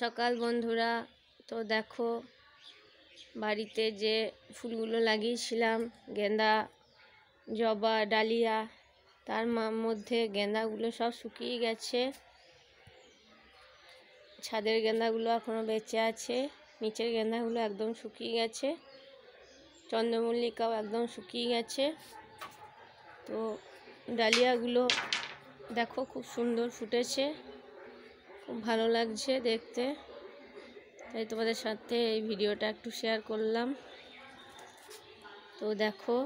সকাল বন্ধুরা। তো দেখো বাড়িতে যে ফুলগুলো লাগিয়েছিলাম, গেঁদা, জবা, ডালিয়া, তার মধ্যে গেঁদাগুলো সব শুকিয়ে গেছে। ছাদের গেঁদাগুলো এখনও বেঁচে আছে, নিচের গেঁদাগুলো একদম শুকিয়ে গেছে, চন্দ্রমল্লিকাও একদম শুকিয়ে গেছে। তো ডালিয়াগুলো দেখো খুব সুন্দর ফুটেছে, খুব ভালো লাগছে দেখতে, তাই তোমাদের সাথে এই ভিডিওটা একটু শেয়ার করলাম। তো দেখো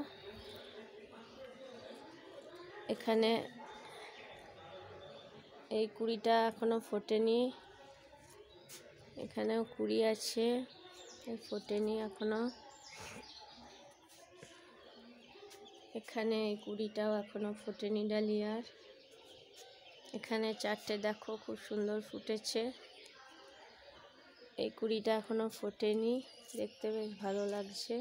এখানে এই কুড়িটা এখনো ফোটেনি, এখানেও কুড়ি আছে, ফোটেনি এখনো। এখানে এই কুড়িটাও এখনো ফোটেনি ডালিয়ার। এখানে চারটে দেখো খুব সুন্দর ফুটেছে, এই কুড়িটা এখনো ফোটেনি, দেখতে বেশ ভালো লাগছে।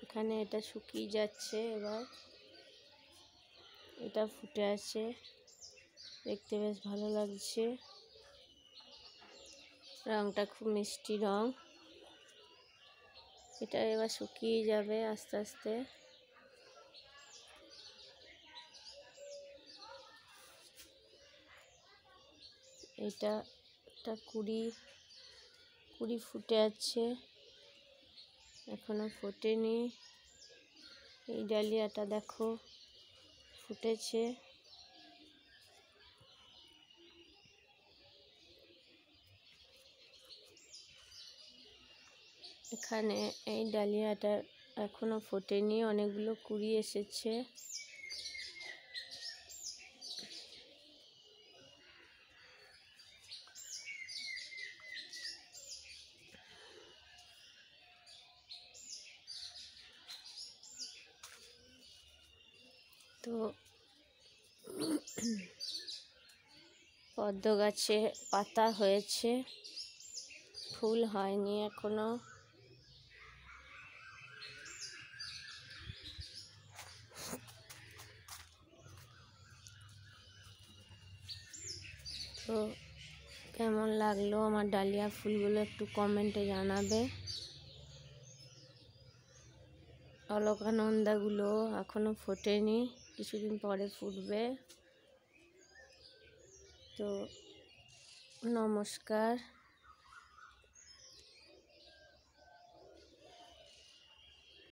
এখানে এটা শুকিয়ে যাচ্ছে, এবার এটা ফুটে আছে, দেখতে বেশ ভালো লাগছে, রংটা খুব মিষ্টি রং। এটা এবার শুকিয়ে যাবে আস্তে আস্তে। এটা কুড়ি ফুটে আছে, এখনো ফোটেনি। এই ডালিয়াটা দেখো ফুটেছে। এখানে এই ডালিয়াটা এখনো ফোটেনি, অনেকগুলো কুড়ি এসেছে। তো পদ্ম গাছে পাতা হয়েছে, ফুল হয়নি এখনো। তো কেমন লাগলো আমার ডালিয়া ফুলগুলো একটু কমেন্টে জানাবে। অলকানন্দাগুলো এখনো ফোটেনি, কিছুদিন পরে ফুটবে। তো নমস্কার।